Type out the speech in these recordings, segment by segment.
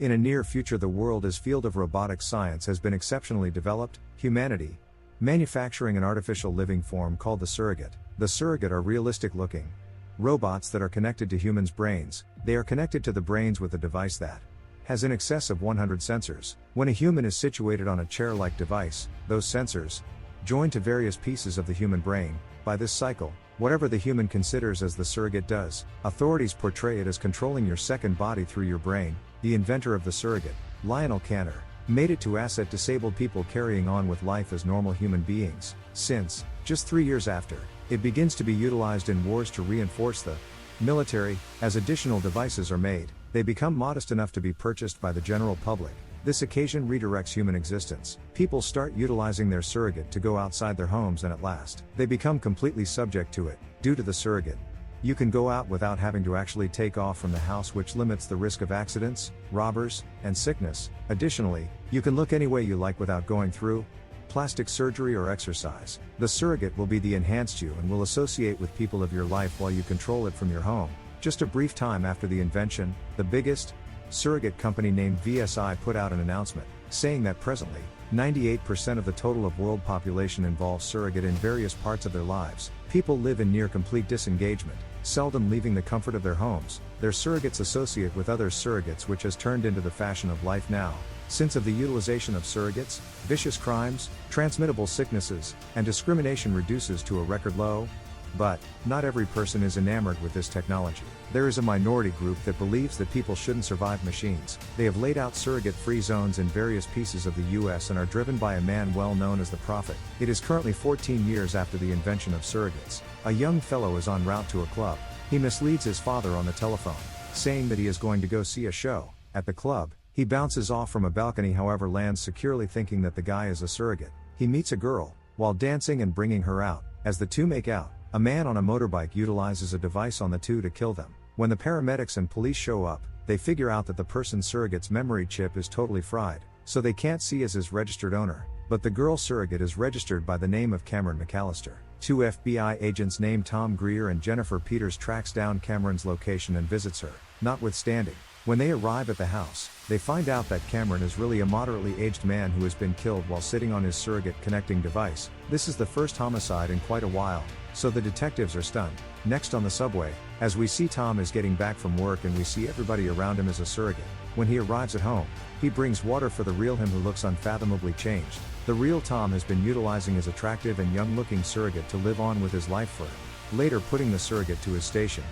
In a near future, the world as field of robotic science has been exceptionally developed, humanity manufacturing an artificial living form called the surrogate. The surrogate are realistic looking robots that are connected to humans' brains. They are connected to the brains with a device that has in excess of 100 sensors. When a human is situated on a chair-like device, those sensors join to various pieces of the human brain. By this cycle, whatever the human considers as the surrogate does, authorities portray it as controlling your second body through your brain. The inventor of the surrogate, Lionel Cantor, made it to asset disabled people carrying on with life as normal human beings. Since, just 3 years after, it begins to be utilized in wars to reinforce the military. As additional devices are made, they become modest enough to be purchased by the general public. This occasion redirects human existence. People start utilizing their surrogate to go outside their homes, and at last, they become completely subject to it. Due to the surrogate, you can go out without having to actually take off from the house, which limits the risk of accidents, robbers, and sickness. Additionally, you can look any way you like without going through plastic surgery or exercise. The surrogate will be the enhanced you and will associate with people of your life while you control it from your home. Just a brief time after the invention, the biggest surrogate company named VSI put out an announcement, saying that presently, 98% of the total of world population involves surrogate in various parts of their lives. People live in near complete disengagement, seldom leaving the comfort of their homes. Their surrogates associate with other surrogates, which has turned into the fashion of life now. Since of the utilization of surrogates, vicious crimes, transmittable sicknesses, and discrimination reduces to a record low. But, not every person is enamored with this technology. There is a minority group that believes that people shouldn't survive machines. They have laid out surrogate-free zones in various pieces of the US and are driven by a man well known as the Prophet. It is currently 14 years after the invention of surrogates. A young fellow is en route to a club. He misleads his father on the telephone, saying that he is going to go see a show. At the club, he bounces off from a balcony, however lands securely, thinking that the guy is a surrogate. He meets a girl, while dancing and bringing her out. As the two make out, a man on a motorbike utilizes a device on the two to kill them. When the paramedics and police show up, they figure out that the person's surrogate's memory chip is totally fried, so they can't see as his registered owner. But the girl surrogate is registered by the name of Cameron McAllister. Two FBI agents named Tom Greer and Jennifer Peters tracks down Cameron's location and visits her. Notwithstanding, when they arrive at the house, they find out that Cameron is really a moderately aged man who has been killed while sitting on his surrogate connecting device. This is the first homicide in quite a while, so the detectives are stunned. Next on the subway, as we see Tom is getting back from work and we see everybody around him as a surrogate. When he arrives at home, he brings water for the real him, who looks unfathomably changed. The real Tom has been utilizing his attractive and young-looking surrogate to live on with his life for him. Later putting the surrogate to his station,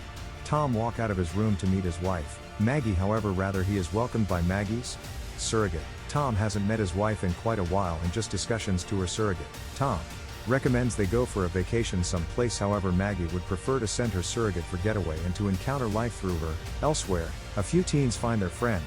Tom walks out of his room to meet his wife, Maggie. However, rather he is welcomed by Maggie's surrogate. Tom hasn't met his wife in quite a while and just discussions to her surrogate. Tom recommends they go for a vacation someplace, however Maggie would prefer to send her surrogate for getaway and to encounter life through her. Elsewhere, a few teens find their friend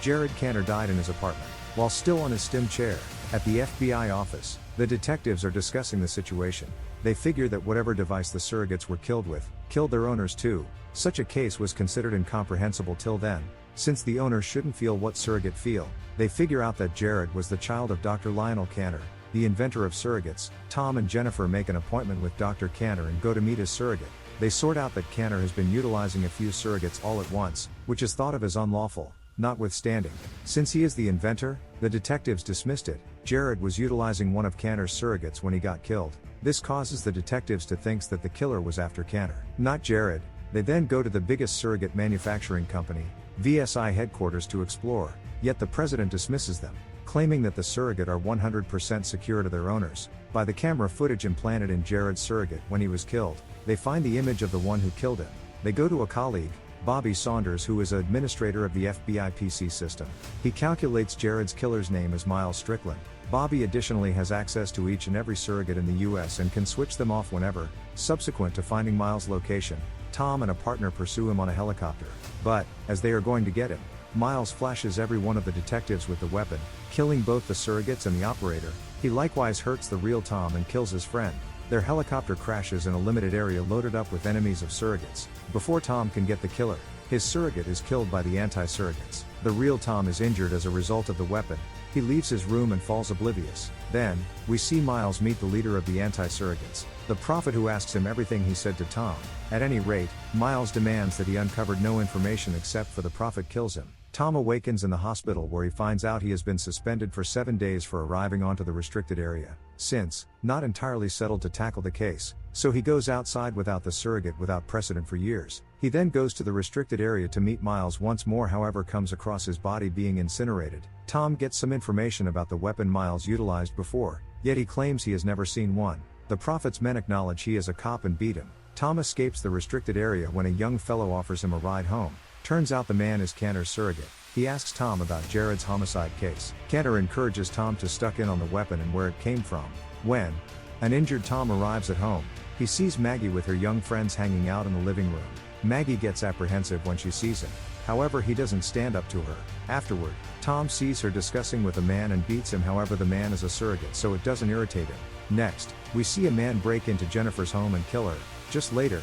Jared Cantor died in his apartment. While still on his stim chair, at the FBI office, the detectives are discussing the situation. They figure that whatever device the surrogates were killed with, killed their owners too. Such a case was considered incomprehensible till then. Since the owners shouldn't feel what surrogate feel, they figure out that Jared was the child of Dr. Lionel Cantor, the inventor of surrogates. Tom and Jennifer make an appointment with Dr. Cantor and go to meet his surrogate. They sort out that Cantor has been utilizing a few surrogates all at once, which is thought of as unlawful. Notwithstanding, since he is the inventor, the detectives dismissed it. Jared was utilizing one of Cantor's surrogates when he got killed. This causes the detectives to think that the killer was after Cantor, not Jared. They then go to the biggest surrogate manufacturing company, VSI headquarters, to explore, yet the president dismisses them, claiming that the surrogate are 100% secure to their owners. By the camera footage implanted in Jared's surrogate when he was killed, they find the image of the one who killed him. They go to a colleague, Bobby Saunders, who is an administrator of the FBI PC system. He calculates Jared's killer's name as Miles Strickland. Bobby additionally has access to each and every surrogate in the US and can switch them off whenever. Subsequent to finding Miles' location, Tom and a partner pursue him on a helicopter. But, as they are going to get him, Miles flashes every one of the detectives with the weapon, killing both the surrogates and the operator. He likewise hurts the real Tom and kills his friend. Their helicopter crashes in a limited area loaded up with enemies of surrogates. Before Tom can get the killer, his surrogate is killed by the anti-surrogates. The real Tom is injured as a result of the weapon. He leaves his room and falls oblivious. Then, we see Miles meet the leader of the anti-surrogates, the Prophet, who asks him everything he said to Tom. At any rate, Miles demands that he uncovered no information except for the Prophet kills him. Tom awakens in the hospital where he finds out he has been suspended for 7 days for arriving onto the restricted area. Since, not entirely settled to tackle the case, so he goes outside without the surrogate without precedent for years. He then goes to the restricted area to meet Miles once more, however comes across his body being incinerated. Tom gets some information about the weapon Miles utilized before, yet he claims he has never seen one. The Prophet's men acknowledge he is a cop and beat him. Tom escapes the restricted area when a young fellow offers him a ride home. Turns out the man is Cantor's surrogate. He asks Tom about Jared's homicide case. Cantor encourages Tom to stuck in on the weapon and where it came from. When an injured Tom arrives at home, he sees Maggie with her young friends hanging out in the living room. Maggie gets apprehensive when she sees him. However, he doesn't stand up to her. Afterward, Tom sees her discussing with a man and beats him. However, the man is a surrogate, so it doesn't irritate him. Next, we see a man break into Jennifer's home and kill her. Just later,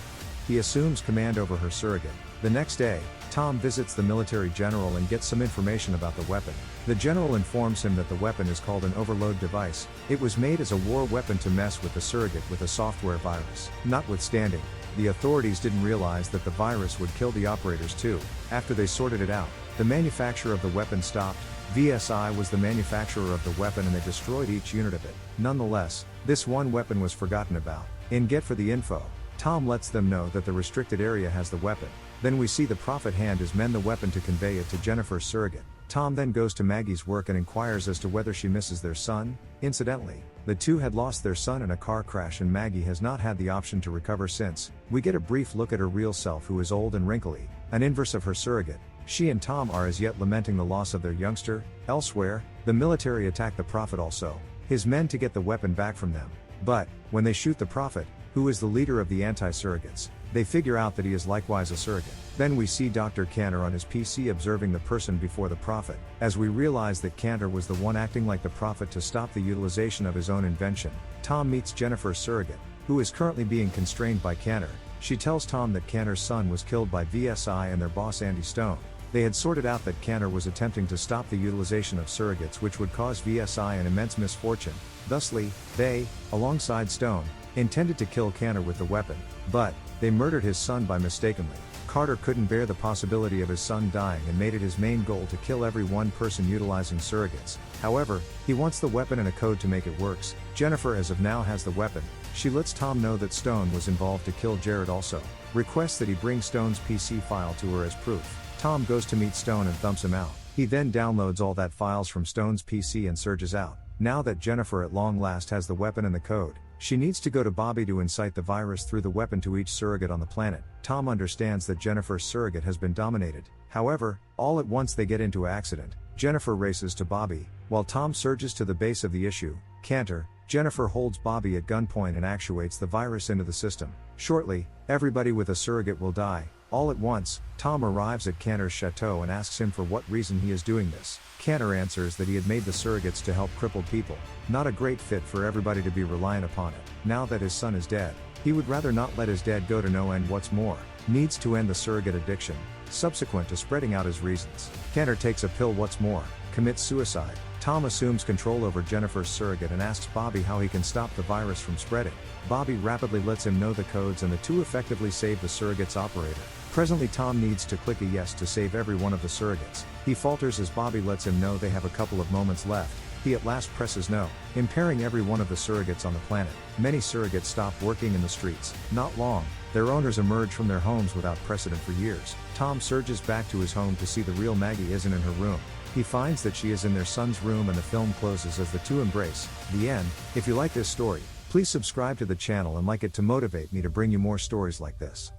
he assumes command over her surrogate. The next day, Tom visits the military general and gets some information about the weapon. The general informs him that the weapon is called an overload device. It was made as a war weapon to mess with the surrogate with a software virus. Notwithstanding, the authorities didn't realize that the virus would kill the operators too. After they sorted it out, the manufacturer of the weapon stopped. VSI was the manufacturer of the weapon and they destroyed each unit of it. Nonetheless, this one weapon was forgotten about. In Get for the Info, Tom lets them know that the restricted area has the weapon. Then we see the Prophet hand his men the weapon to convey it to Jennifer's surrogate. Tom then goes to Maggie's work and inquires as to whether she misses their son. Incidentally, the two had lost their son in a car crash and Maggie has not had the option to recover since. We get a brief look at her real self who is old and wrinkly, an inverse of her surrogate. She and Tom are as yet lamenting the loss of their youngster. Elsewhere, the military attack the Prophet also, his men to get the weapon back from them. But, when they shoot the Prophet, who is the leader of the anti-surrogates, they figure out that he is likewise a surrogate. Then we see Dr. Cantor on his PC observing the person before the Prophet, as we realize that Cantor was the one acting like the Prophet to stop the utilization of his own invention. Tom meets Jennifer's surrogate, who is currently being constrained by Cantor. She tells Tom that Cantor's son was killed by VSI and their boss Andy Stone. They had sorted out that Cantor was attempting to stop the utilization of surrogates which would cause VSI an immense misfortune. Thusly, they, alongside Stone, intended to kill Cantor with the weapon, but they murdered his son by mistakenly. Carter couldn't bear the possibility of his son dying and made it his main goal to kill every one person utilizing surrogates. However, he wants the weapon and a code to make it works. Jennifer as of now has the weapon. She lets Tom know that Stone was involved to kill Jared also. Requests that he bring Stone's PC file to her as proof. Tom goes to meet Stone and thumps him out. He then downloads all that files from Stone's PC and surges out. Now that Jennifer at long last has the weapon and the code, she needs to go to Bobby to incite the virus through the weapon to each surrogate on the planet. Tom understands that Jennifer's surrogate has been dominated. However, all at once they get into an accident. Jennifer races to Bobby, while Tom surges to the base of the issue, Cantor. Jennifer holds Bobby at gunpoint and actuates the virus into the system. Shortly, everybody with a surrogate will die. All at once, Tom arrives at Cantor's chateau and asks him for what reason he is doing this. Cantor answers that he had made the surrogates to help crippled people. Not a great fit for everybody to be reliant upon it. Now that his son is dead, he would rather not let his dad go to no end. What's more, needs to end the surrogate addiction. Subsequent to spreading out his reasons, Cantor takes a pill. What's more, commits suicide. Tom assumes control over Jennifer's surrogate and asks Bobby how he can stop the virus from spreading. Bobby rapidly lets him know the codes and the two effectively save the surrogate's operator. Presently Tom needs to click a yes to save every one of the surrogates. He falters as Bobby lets him know they have a couple of moments left. He at last presses no, impairing every one of the surrogates on the planet. Many surrogates stop working in the streets. Not long, their owners emerge from their homes without precedent for years. Tom surges back to his home to see the real Maggie isn't in her room. He finds that she is in their son's room and the film closes as the two embrace. The end. If you like this story, please subscribe to the channel and like it to motivate me to bring you more stories like this.